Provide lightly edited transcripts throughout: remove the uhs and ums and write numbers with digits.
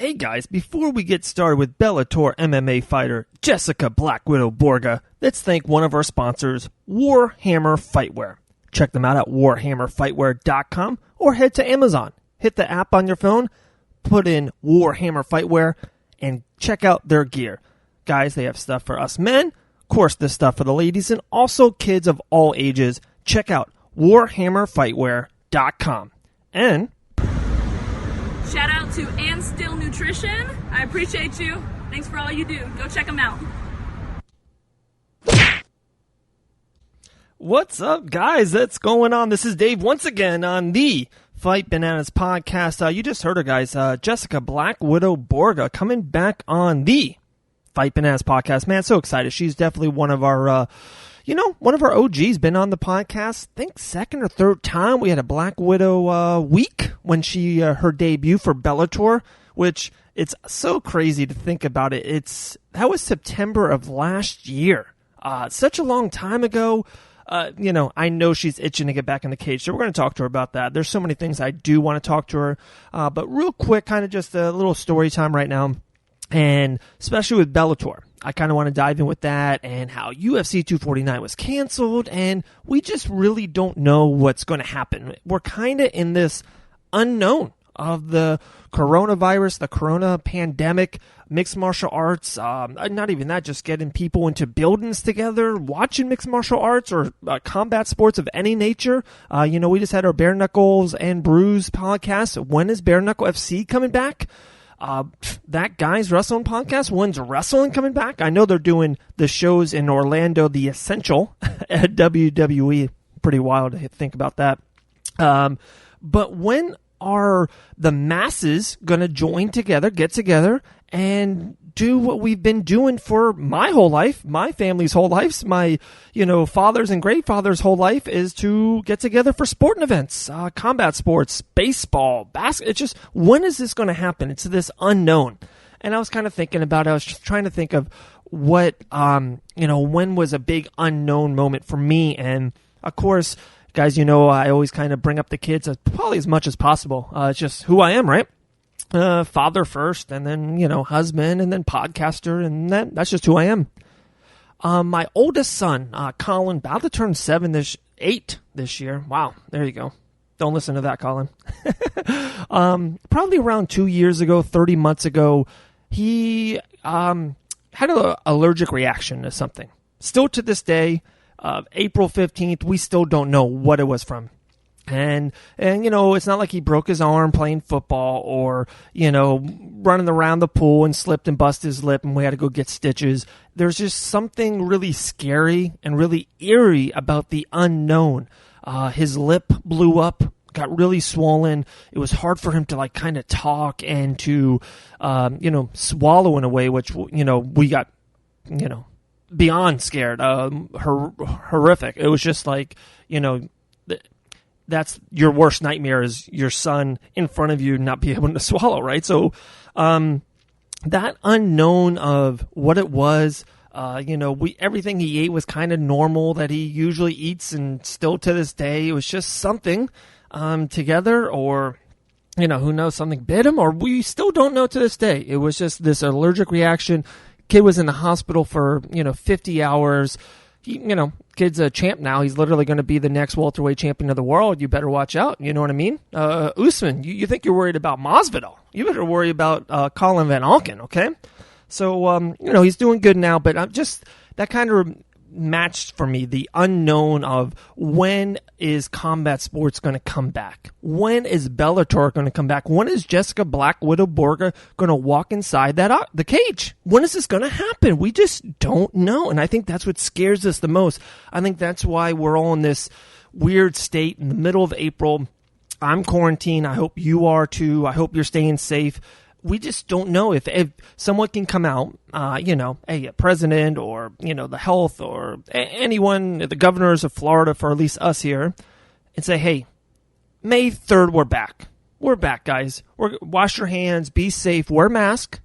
Hey guys, before we get started with Bellator MMA fighter Jessica Black Widow Borga, let's thank one of our sponsors, Warhammer Fightwear. Check them out at warhammerfightwear.com or head to Amazon. Hit the app on your phone, put in Warhammer Fightwear, and check out their gear. Guys, they have stuff for us men, of course there's stuff for the ladies, and also kids of all ages. Check out warhammerfightwear.com. And shout out to And Still Nutrition. I appreciate you. Thanks for all you do. Go check them out. What's up, guys? What's going on? This is Dave once again on the Fight Bananas podcast. You just heard her, guys. Jessica Black Widow Borga coming back on the Fight Bananas podcast. Man, so excited. She's definitely one of our, one of our OGs. Been on the podcast, I think second or third time. We had a Black Widow week when she her debut for Bellator, which it's so crazy to think about it. That was September of last year. Such a long time ago. I know she's itching to get back in the cage, so we're going to talk to her about that. There's so many things I do want to talk to her, but real quick, kind of just a little story time right now, and especially with Bellator. I kind of want to dive in with that and how UFC 249 was canceled, and we just really don't know what's going to happen. We're kind of in this unknown of the coronavirus, the corona pandemic, mixed martial arts, not even that, just getting people into buildings together, watching mixed martial arts or combat sports of any nature. We just had our Bare Knuckles and Brews podcast. When is Bare Knuckle FC coming back? That Guy's Wrestling podcast, when's wrestling coming back? I know they're doing the shows in Orlando, The Essential at WWE. Pretty wild to think about that. But when are the masses going to join together, get together, and do what we've been doing for my whole life, my family's whole lives, my, father's and great father's whole life, is to get together for sporting events, combat sports, baseball, basketball. It's just, when is this going to happen? It's this unknown. And I was kind of thinking about it. I was just trying to think of what, when was a big unknown moment for me. And of course, guys, I always kind of bring up the kids probably as much as possible. It's just who I am, right? Father first, and then, husband, and then podcaster, and that's just who I am. My oldest son, Colin, about to turn 8 this year. Wow, there you go. Don't listen to that, Colin. Probably around 2 years ago, 30 months ago, he had an allergic reaction to something. Still to this day, April 15th, we still don't know what it was from. And it's not like he broke his arm playing football or, running around the pool and slipped and busted his lip and we had to go get stitches. There's just something really scary and really eerie about the unknown. His lip blew up, got really swollen. It was hard for him to kind of talk and to, swallow in a way, which, we got, beyond scared, horrific. It was just that's your worst nightmare, is your son in front of you not be able to swallow, right? So that unknown of what it was, everything he ate was kind of normal that he usually eats, and still to this day, it was just something together, or who knows, something bit him, or we still don't know to this day. It was just this allergic reaction. Kid was in the hospital for 50 hours. Kid's a champ now. He's literally going to be the next welterweight champion of the world. You better watch out. You know what I mean? Usman, you think you're worried about Masvidal? You better worry about Colin Van Alken, okay? So, he's doing good now, but I'm just, that kind of matched for me the unknown of when is combat sports going to come back? When is Bellator going to come back? When is Jessica Black Widow Borga going to walk inside the cage? When is this going to happen? We just don't know, and I think that's what scares us the most. I think that's why we're all in this weird state in the middle of April. I'm quarantined. I hope you are too. I hope you're staying safe. We just don't know if someone can come out, a president or, the health or anyone, the governors of Florida, for at least us here, and say, hey, May 3rd, we're back. We're back, guys. Wash your hands, be safe, wear a mask,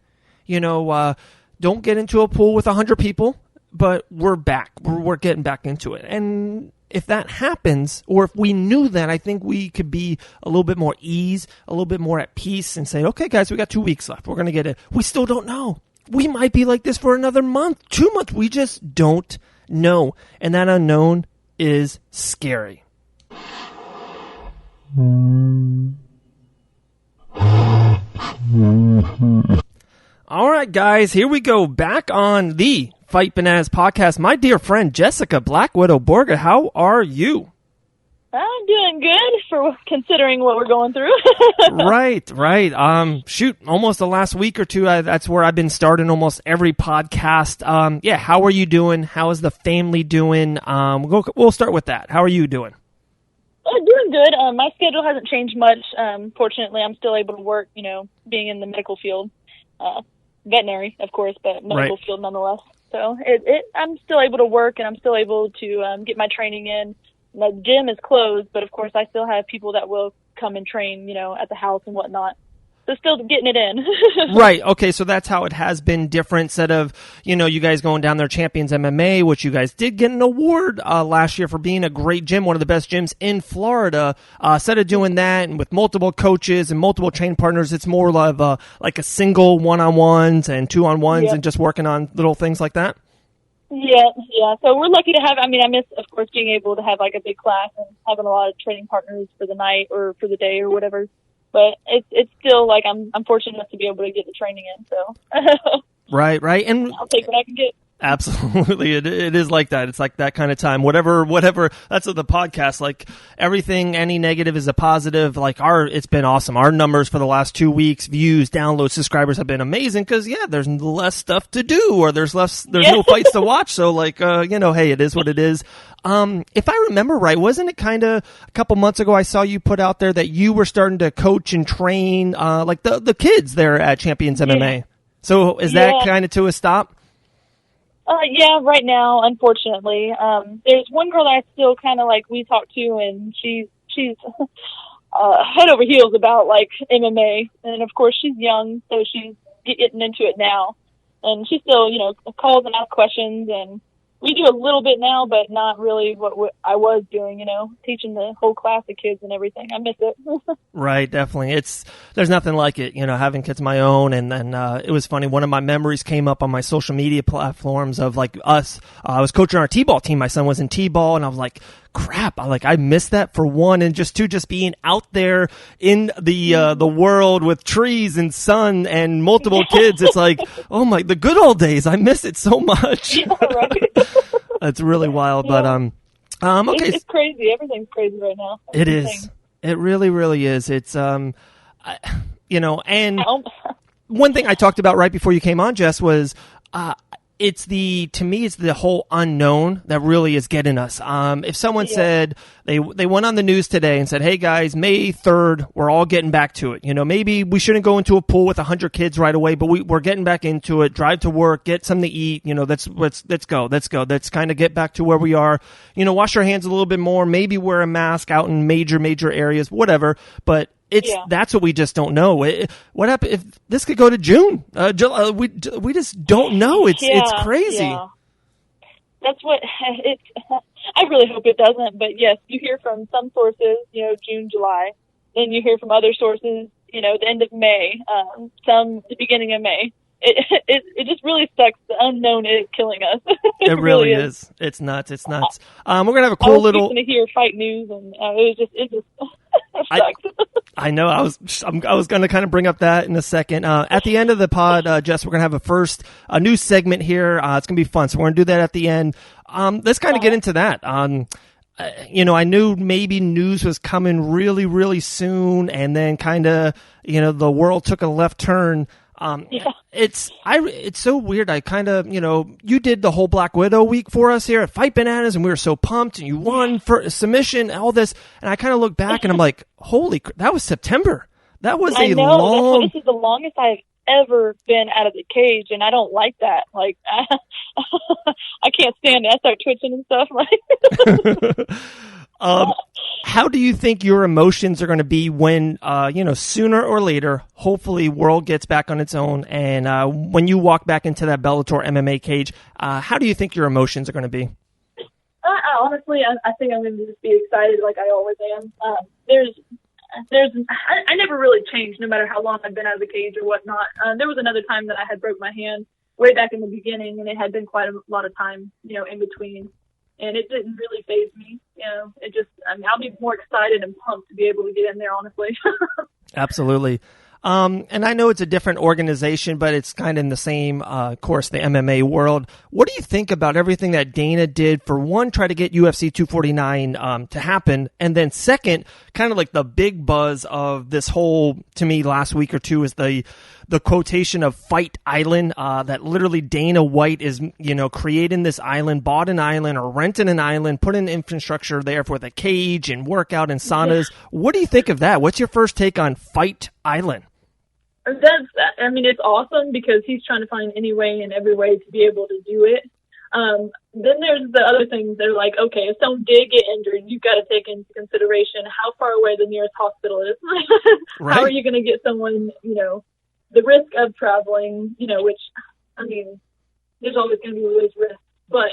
don't get into a pool with 100 people, but we're back. We're getting back into it. And if that happens, or if we knew that, I think we could be a little bit more ease, a little bit more at peace and say, okay, guys, we got 2 weeks left. We're going to get it. We still don't know. We might be like this for another month, 2 months. We just don't know. And that unknown is scary. All right, guys, here we go. Back on the Fight Bananas podcast. My dear friend, Jessica Black Widow Borga, how are you? I'm doing good for considering what we're going through. Right. Almost the last week or two, that's where I've been starting almost every podcast. How are you doing? How is the family doing? We'll start with that. How are you doing? Doing good. My schedule hasn't changed much. Fortunately, I'm still able to work, being in the medical field. Veterinary, of course, but medical field nonetheless. So I'm still able to work, and I'm still able to get my training in. The gym is closed, but of course I still have people that will come and train, at the house and whatnot. So still getting it in. Right. Okay. So that's how it has been different. Instead of, you guys going down there, Champions MMA, which you guys did get an award last year for being a great gym, one of the best gyms in Florida. Instead of doing that and with multiple coaches and multiple training partners, it's more of like a single one-on-ones and two-on-ones and just working on little things like that. Yeah. So we're lucky to have, I miss, of course, being able to have like a big class and having a lot of training partners for the night or for the day or whatever. But it's still like I'm fortunate enough to be able to get the training in. So right, and I'll take what I can get. Absolutely, it is like that. It's like that kind of time. Whatever. That's what the podcast. Like everything, any negative is a positive. Like it's been awesome. Our numbers for the last 2 weeks, views, downloads, subscribers have been amazing because there's less stuff to do or there's no fights to watch. So hey, it is what it is. If I remember right, wasn't it kind of a couple months ago I saw you put out there that you were starting to coach and train like the kids there at Champions MMA. So is that kind of to a stop? Right now, unfortunately. There's one girl that I still kind of we talk to, and she's head over heels about MMA, and of course she's young, so she's getting into it now, and she still calls and asks questions, and we do a little bit now, but not really what I was doing, teaching the whole class of kids and everything. I miss it. Right, definitely. There's nothing like it, having kids of my own. And then it was funny. One of my memories came up on my social media platforms of us. I was coaching our T-ball team. My son was in T-ball, and I was like, crap, I missed that for one, and just being out there in the world with trees and sun and multiple kids. It's like, oh my, the good old days. I miss it so much. Yeah, right. That's really wild, but okay. It's crazy. Everything's crazy right now. It is. It really, really is. It's and one thing I talked about right before you came on, Jess, was it's the whole unknown that really is getting us. If someone said they went on the news today and said, hey guys, May 3rd, we're all getting back to it. Maybe we shouldn't go into a pool with 100 kids right away, but we're getting back into it, drive to work, get something to eat. Let's go. Let's kind of get back to where we are. Wash our hands a little bit more, maybe wear a mask out in major areas, whatever. But that's what we just don't know. What happened if this could go to June? We just don't know. It's crazy. Yeah. That's what it's. I really hope it doesn't, but yes, you hear from some sources, June, July. Then you hear from other sources, the end of May, some the beginning of May. It just really sucks. The unknown is killing us. It really is. It's nuts. We're gonna have a cool little. To hear fight news, and it just sucks. I know. I was going to kind of bring up that in a second. At the end of the pod, Jess, we're going to have a new segment here. It's going to be fun. So we're going to do that at the end. Let's kind of get into that. I knew maybe news was coming really, really soon, and then kind of, the world took a left turn. It's so weird. I kind of, you did the whole Black Widow week for us here at Fight Bananas, and we were so pumped, and you won for submission and all this. And I kind of look back and I'm like, holy, that was September. That was long. This is the longest I've ever been out of the cage, and I don't like that. I can't stand it. I start twitching and stuff. How do you think your emotions are going to be when, sooner or later, hopefully world gets back on its own, and when you walk back into that Bellator MMA cage, how do you think your emotions are going to be? honestly, I think I'm going to just be excited like I always am. I never really changed no matter how long I've been out of the cage or whatnot. There was another time that I had broke my hand way back in the beginning, and it had been quite a lot of time, in between. And it didn't really faze me. I'll be more excited and pumped to be able to get in there, honestly. Absolutely. And I know it's a different organization, but it's kind of in the same, course, the MMA world. What do you think about everything that Dana did for one, try to get UFC 249 to happen, and then second, kind of like the big buzz of this whole, to me, last week or two is the quotation of Fight Island, that literally Dana White is, creating this island, bought an island or rented an island, put in infrastructure there for the cage and workout and saunas. What do you think of that? What's your first take on Fight Island? It's awesome because he's trying to find any way and every way to be able to do it. Then there's the other things that are like, okay, if someone did get injured, you've got to take into consideration how far away the nearest hospital is. Right. How are you going to get someone, the risk of traveling, which, there's always going to be always risk, but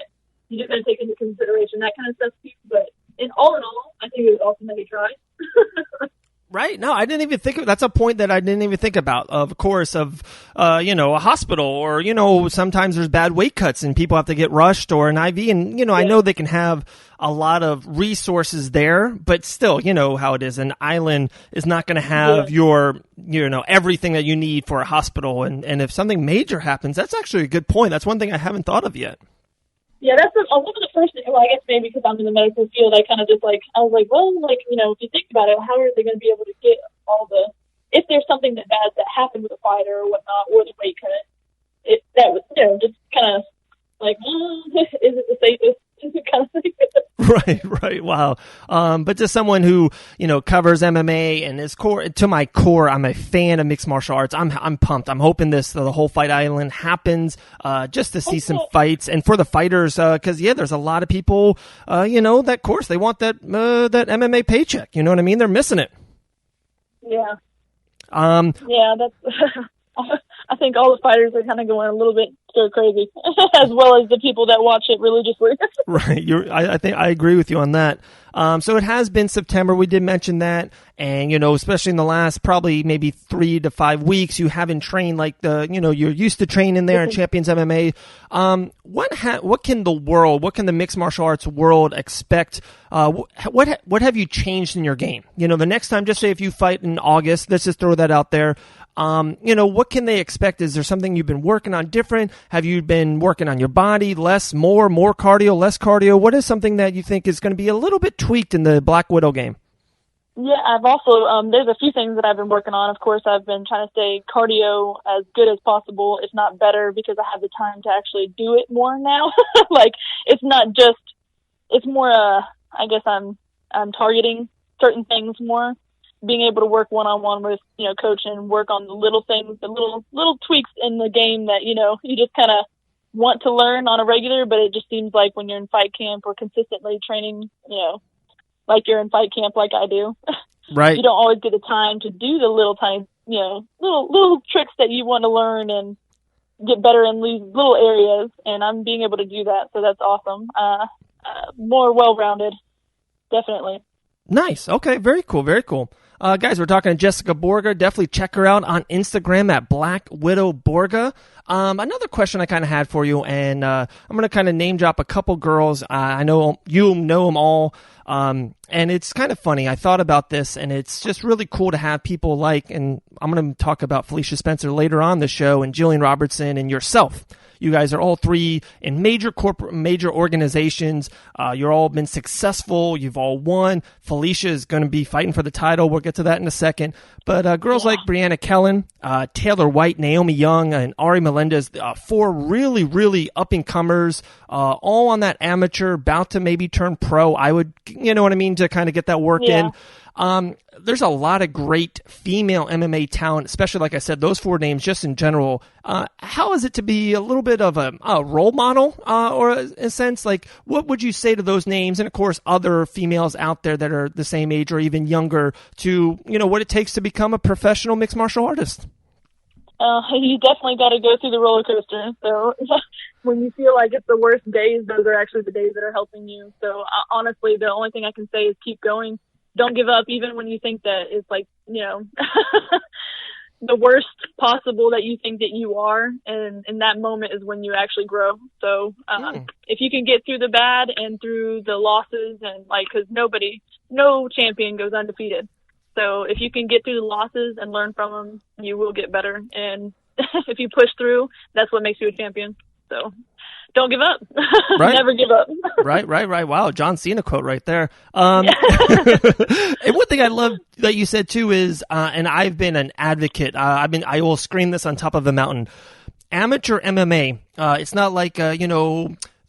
you just got to take into consideration that kind of stuff too. But in all, I think it was awesome that he tried. Right. No, I didn't even think of, that's a point that I didn't even think about, of course, of, a hospital or, sometimes there's bad weight cuts and people have to get rushed or an IV. And, yeah. I know they can have a lot of resources there, but still, how it is. An island is not going to have your, everything that you need for a hospital. And if something major happens, that's actually a good point. That's one thing I haven't thought of yet. Yeah, that's one of the first things. Well, I guess maybe because I'm in the medical field, I kind of just I was like, well, if you think about it, how are they going to be able to get all if there's something that bad that happened with a fighter or whatnot, or the weight cut, that was, just kind of like, is it the safest kind of thing? Right. Wow. But to someone who, covers MMA and is to my core, I'm a fan of mixed martial arts. I'm pumped. I'm hoping the whole Fight Island happens, just to see some fights and for the fighters, cause there's a lot of people, that course, they want that MMA paycheck. You know what I mean? They're missing it. Yeah. That's, I think all the fighters are kind of going a little bit stir crazy, as well as the people that watch it religiously. Right. I think I agree with you on that. So it has been September. We did mention that. And, especially in the last probably maybe 3 to 5 weeks, you haven't trained like you're used to training there in Champions MMA. What can the mixed martial arts world expect? What have you changed in your game? The next time, just say if you fight in August, let's just throw that out there. What can they expect? Is there something you've been working on different? Have you been working on your body less, more cardio, less cardio? What is something that you think is going to be a little bit tweaked in the Black Widow game? Yeah, I've also, there's a few things that I've been working on. Of course, I've been trying to stay cardio as good as possible, if not better, because I have the time to actually do it more now. It's not just, it's more, I guess I'm targeting certain things more. Being able to work one-on-one with, coach and work on the little things, the little tweaks in the game that, you just kind of want to learn on a regular, but it just seems like when you're in fight camp or consistently training, like you're in fight camp like I do. Right. You don't always get the time to do the little tiny, little tricks that you want to learn and get better in these little areas. And I'm being able to do that. So that's awesome. More well-rounded. Definitely. Nice. Okay. Very cool. Very cool. Guys, we're talking to Jessica Borga. Definitely check her out on Instagram at Black Widow Borga. Another question I kind of had for you, and I'm going to kind of name drop a couple girls. I know you know them all, and it's kind of funny. I thought about this, and it's just really cool to have people like, and I'm going to talk about Felicia Spencer later on the show, and Jillian Robertson, and yourself. You guys are all three in major organizations. You're all been successful. You've all won. Felicia is going to be fighting for the title. We'll get to that in a second. But girls like Brianna Kellen, Taylor White, Naomi Young, and Ari Melendez, 4 really, really up-and-comers, all on that amateur, about to maybe turn pro. I would, to kind of get that work in. There's a lot of great female MMA talent, especially, like I said, those 4 names just in general. How is it to be a little bit of a role model, or in a sense, like, what would you say to those names? And of course, other females out there that are the same age or even younger to, what it takes to become a professional mixed martial artist? You definitely got to go through the roller coaster. So when you feel like it's the worst days, those are actually the days that are helping you. So honestly, the only thing I can say is keep going. Don't give up, even when you think that it's like, the worst possible that you think that you are. And in that moment is when you actually grow. So if you can get through the bad and through the losses, and because no champion goes undefeated. So if you can get through the losses and learn from them, you will get better. And if you push through, that's what makes you a champion. So don't give up. Right. Never give up. Right. Wow, John Cena quote right there. And one thing I love that you said too is, and I've been an advocate. I will scream this on top of a mountain. Amateur MMA. It's not like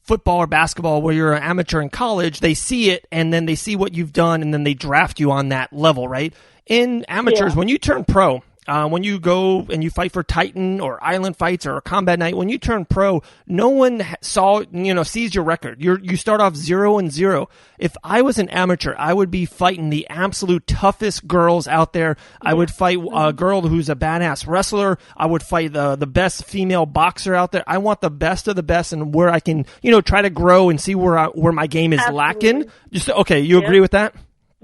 football or basketball where you're an amateur in college. They see it and then they see what you've done and then they draft you on that level, right? In amateurs, when you turn pro, when you go and you fight for Titan or Island Fights or Combat Night, when you turn pro, no one sees your record. You start off 0-0. If I was an amateur, I would be fighting the absolute toughest girls out there. I would fight a girl who's a badass wrestler. I would fight the best female boxer out there. I want the best of the best, and where I can, try to grow and see where my game is lacking. You agree with that?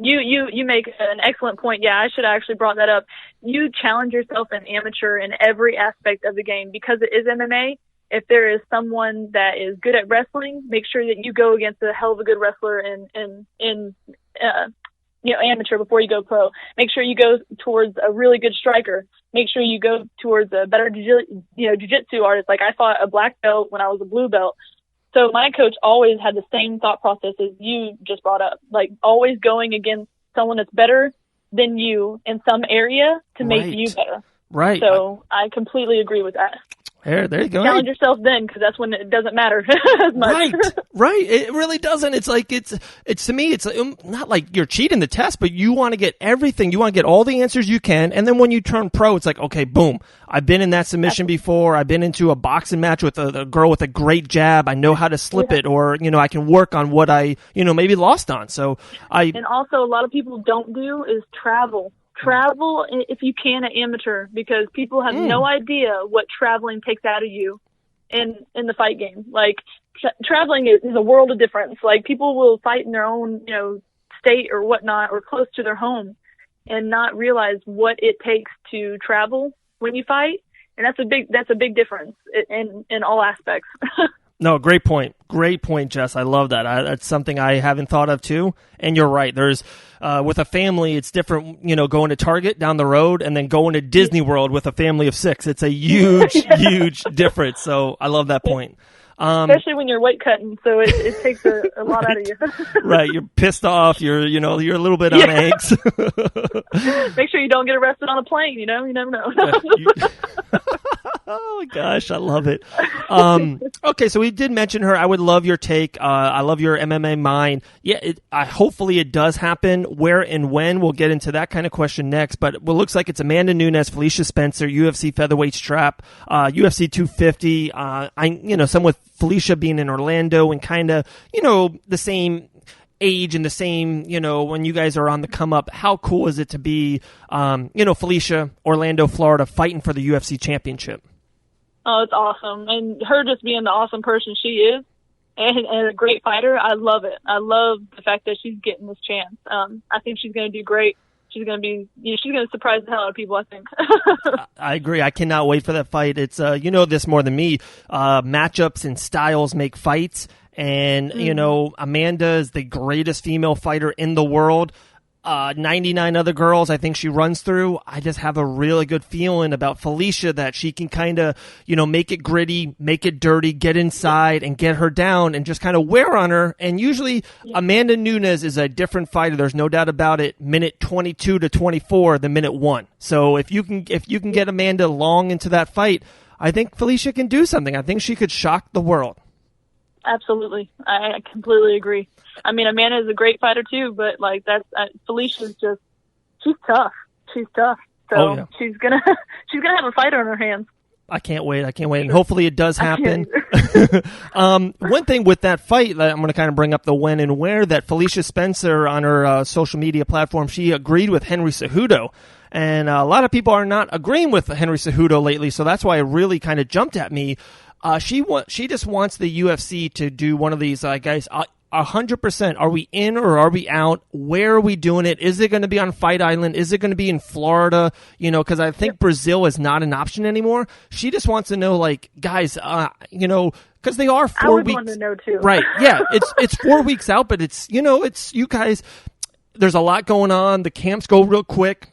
You make an excellent point. Yeah, I should have actually brought that up. You challenge yourself an amateur in every aspect of the game because it is MMA. If there is someone that is good at wrestling, make sure that you go against a hell of a good wrestler in amateur before you go pro. Make sure you go towards a really good striker. Make sure you go towards a better jiu-jitsu artist. Like I fought a black belt when I was a blue belt. So my coach always had the same thought process as you just brought up, like always going against someone that's better than you in some area to make you better. Right. So I completely agree with that. There you go. Challenge yourself then, because that's when it doesn't matter as much. Right. It really doesn't. It's like it's to me. It's not like you're cheating the test, but you want to get everything. You want to get all the answers you can, and then when you turn pro, it's like, okay, boom. I've been in that submission before. I've been into a boxing match with a girl with a great jab. I know how to slip it, or I can work on what I maybe lost on. So and also a lot of people don't do is travel. Travel if you can at amateur, because people have no idea what traveling takes out of you in the fight game. Like traveling is a world of difference. Like people will fight in their own state or whatnot or close to their home and not realize what it takes to travel when you fight, and that's a big difference in all aspects. No, great point. Great point, Jess. I love that. That's something I haven't thought of too. And you're right. There's with a family, it's different, going to Target down the road and then going to Disney World with a family of 6. It's a huge, huge difference. So I love that point. Especially when you're weight cutting, so it takes a lot out of you. Right, you're pissed off. You're a little bit on eggs. Make sure you don't get arrested on a plane. You never know. Oh my gosh, I love it. Okay, so we did mention her. I would love your take. I love your MMA mind. Yeah, hopefully it does happen. Where and when, we'll get into that kind of question next. But it looks like it's Amanda Nunes, Felicia Spencer, UFC featherweight strap, UFC 250. Some with Felicia being in Orlando and kind of, the same age and the same, when you guys are on the come up. How cool is it to be, Felicia, Orlando, Florida, fighting for the UFC championship? Oh, it's awesome. And her just being the awesome person she is and a great fighter, I love it. I love the fact that she's getting this chance. I think she's going to do great. She's going to be, she's going to surprise the hell out of people, I think. I agree. I cannot wait for that fight. It's, this more than me. Matchups and styles make fights. And, Amanda is the greatest female fighter in the world. 99 other girls I think she runs through. I just have a really good feeling about Felicia that she can kind of, make it gritty, make it dirty, get inside and get her down and just kind of wear on her. And usually Amanda Nunes is a different fighter. There's no doubt about it. Minute 22 to 24 than minute 1. So if you can get Amanda long into that fight, I think Felicia can do something. I think she could shock the world. Absolutely. I completely agree. I mean, Amanda is a great fighter too, but Felicia's she's tough. She's tough. So she's gonna have a fighter on her hands. I can't wait. And hopefully it does happen. One thing with that fight that I'm going to kind of bring up the when and where, that Felicia Spencer on her social media platform, she agreed with Henry Cejudo. And a lot of people are not agreeing with Henry Cejudo lately, so that's why it really kind of jumped at me. She just wants the UFC to do one of these, guys. 100%. Are we in or are we out? Where are we doing it? Is it going to be on Fight Island? Is it going to be in Florida? Because I think Brazil is not an option anymore. She just wants to know, like, guys, because they are 4 weeks. I would want to know too. Right. Yeah. It's 4 weeks out, but it's you guys. There's a lot going on. The camps go real quick.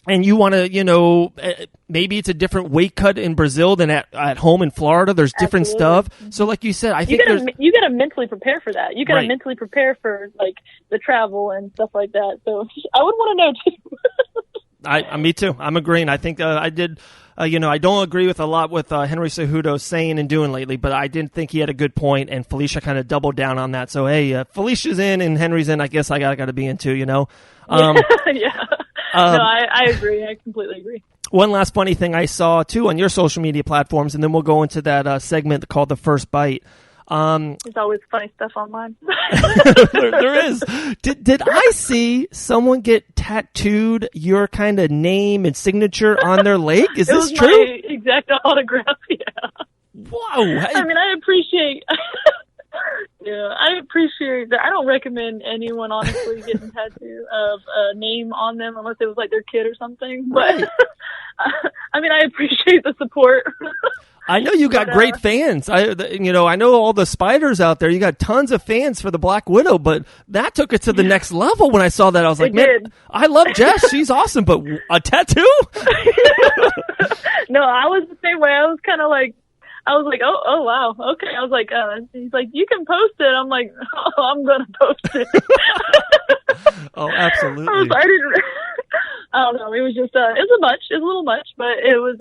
And you want to, maybe it's a different weight cut in Brazil than at home in Florida. There's different stuff. So, like you said, I think you got to mentally prepare for that. You got to mentally prepare for like the travel and stuff like that. So, I would want to know too. Me too. I'm agreeing. I think I did. I don't agree with a lot with Henry Cejudo saying and doing lately, but I didn't think he had a good point, and Felicia kind of doubled down on that. So, hey, Felicia's in and Henry's in. I guess I got to be in too. Yeah. No, I agree. I completely agree. One last funny thing I saw, too, on your social media platforms, and then we'll go into that segment called The First Bite. There's always funny stuff online. there is. Did I see someone get tattooed your kind of name and signature on their leg? Is this true? My exact autograph, yeah. Wow. I mean, I appreciate... Yeah, I appreciate that. I don't recommend anyone, honestly, getting tattoo of a name on them unless it was like their kid or something. But I mean, I appreciate the support. I know you got great fans. I know all the spiders out there. You got tons of fans for the Black Widow, but that took it to the next level. When I saw that, I was like, man, I love Jess. She's awesome, but a tattoo? No, I was the same way. I was kind of like, oh, wow. Okay. I was like, he's like, you can post it. I'm like, oh, I'm going to post it. Oh, absolutely. I don't know. It was just, it was a little much, but it was,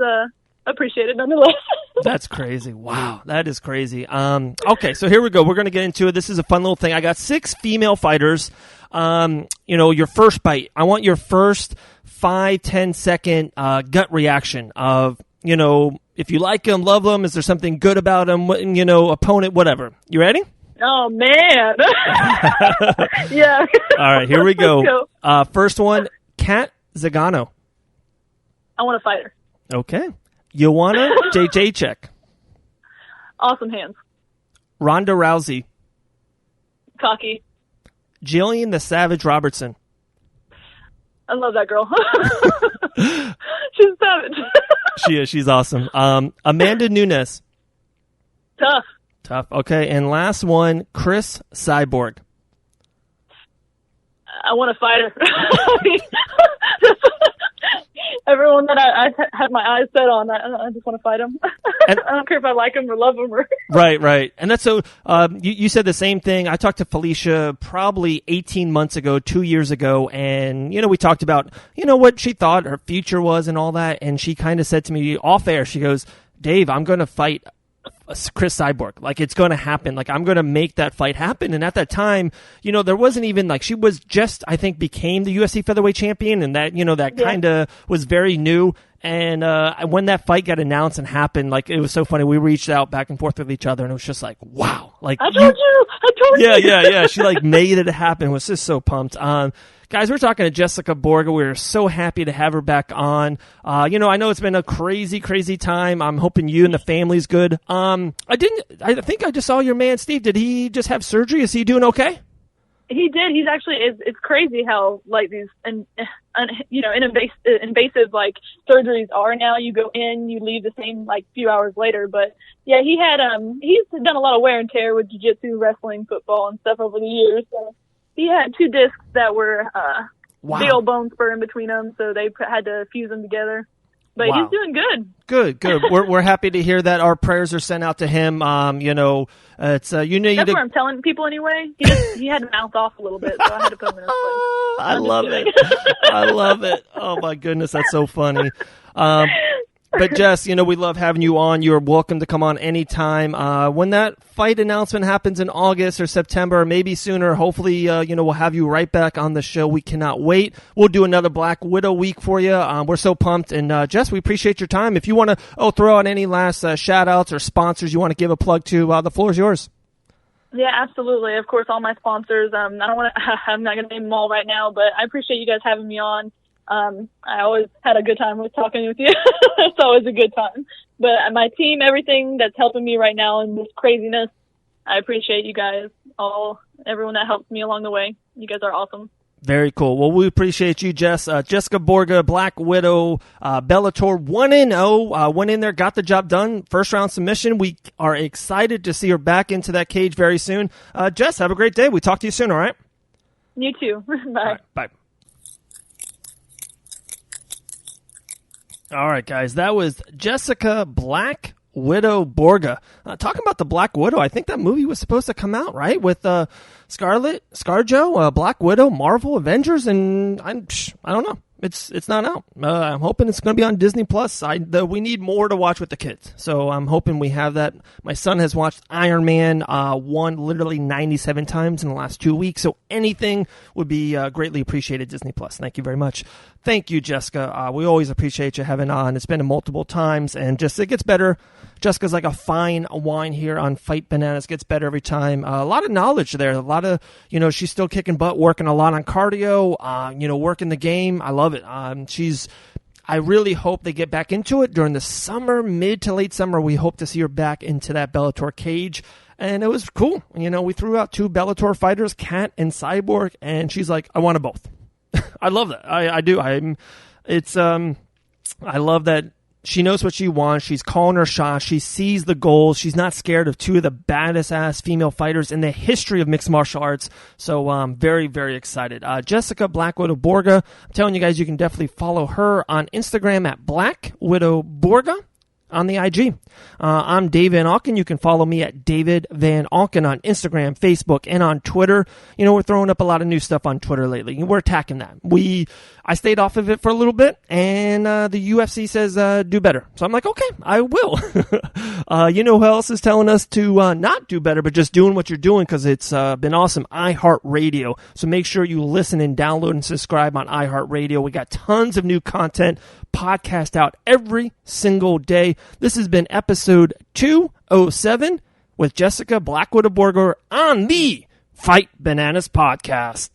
appreciated nonetheless. That's crazy. Wow. That is crazy. Okay. So here we go. We're going to get into it. This is a fun little thing. I got 6 female fighters. Your first bite. I want your first 5-10 second, gut reaction of, if you like them, love them, is there something good about them, opponent, whatever. You ready? Oh, man. Yeah. All right, here we go. First one, Kat Zagano. I want to fight her. Okay. Joanna Jacek. Awesome hands. Ronda Rousey. Cocky. Jillian the Savage Robertson. I love that girl. She's savage. She is. She's awesome. Amanda Nunes. Tough. Okay. And last one, Cris Cyborg. I want to fight her. Everyone that I had my eyes set on, I just want to fight them. I don't care if I like them or love them. Right. And that's so, you said the same thing. I talked to Felicia probably 18 months ago, 2 years ago, and, we talked about, what she thought her future was and all that, and she kind of said to me off air, she goes, Dave, I'm going to fight Cris Cyborg. Like, it's going to happen. Like, I'm going to make that fight happen. And at that time, there wasn't even, like, she was just, I think, became the UFC featherweight champion, and that, that kind of was very new. And when that fight got announced and happened, like, it was so funny. We reached out back and forth with each other, and it was just like, wow. Like, I told you. Yeah. She, like, made it happen. Was just so pumped. Guys, we're talking to Jessica Borga. We're so happy to have her back on. I know it's been a crazy, crazy time. I'm hoping you and the family's good. I think I just saw your man, Steve. Did he just have surgery? Is he doing okay? He did. He's actually, it's crazy how, like, these, invasive, like, surgeries are now. You go in, you leave the same, like, few hours later. But, yeah, he's done a lot of wear and tear with jiu-jitsu, wrestling, football, and stuff over the years. So he had 2 discs that were big old bone spur in between them, so they had to fuse them together. But he's doing good. Good. We're happy to hear that. Our prayers are sent out to him. It's That's what I'm telling people anyway. He had to mouth off a little bit, so I had to put him in his place. I love it. Oh my goodness, that's so funny. But Jess, we love having you on. You're welcome to come on anytime. When that fight announcement happens in August or September, or maybe sooner, hopefully, we'll have you right back on the show. We cannot wait. We'll do another Black Widow week for you. We're so pumped. And Jess, we appreciate your time. If you want to throw out any last shout outs or sponsors you want to give a plug to, the floor is yours. Yeah, absolutely. Of course, all my sponsors. I'm not going to name them all right now, but I appreciate you guys having me on. I always had a good time with talking with you. It's always a good time. But my team, everything that's helping me right now in this craziness, I appreciate you guys, everyone that helps me along the way. You guys are awesome. Very cool. Well, we appreciate you, Jess. Jessica Borga, Black Widow, Bellator 1-0. Went in there, got the job done. First round submission. We are excited to see her back into that cage very soon. Jess, have a great day. We talk to you soon, all right? You too. Bye. All right, bye. All right, guys. That was Jessica Black Widow Borga. Talking about the Black Widow, I think that movie was supposed to come out, right? With ScarJo, Black Widow, Marvel, Avengers, and I don't know. It's not out. I'm hoping it's going to be on Disney Plus. We need more to watch with the kids, so I'm hoping we have that. My son has watched Iron Man 1 literally 97 times in the last 2 weeks, so anything would be greatly appreciated. Disney Plus. Thank you very much. Thank you, Jessica. We always appreciate you having on. It's been multiple times, and just it gets better. Jessica's like a fine wine here on Fight Bananas. Gets better every time. A lot of knowledge there. A lot of, she's still kicking butt, working a lot on cardio, working the game. I love it. I really hope they get back into it during the summer, mid to late summer. We hope to see her back into that Bellator cage. And it was cool. We threw out 2 Bellator fighters, Kat and Cyborg, and she's like, I want them both. I love that. I do. I love that she knows what she wants. She's calling her shots. She sees the goals. She's not scared of 2 of the baddest ass female fighters in the history of mixed martial arts. So I'm very, very excited. Jessica Black Widow Borga. I'm telling you guys, you can definitely follow her on Instagram at Black Widow Borga on the IG. I'm Dave Van Auken. You can follow me at David Van Auken on Instagram, Facebook, and on Twitter. We're throwing up a lot of new stuff on Twitter lately. We're attacking that. I stayed off of it for a little bit, and the UFC says do better. So I'm like, okay, I will. Who else is telling us to not do better, but just doing what you're doing, because it's been awesome. iHeartRadio. So make sure you listen and download and subscribe on iHeartRadio. We got tons of new content, podcast out every single day. This has been episode 207 with Jessica Black Widow Borga on the Fight Bananas podcast.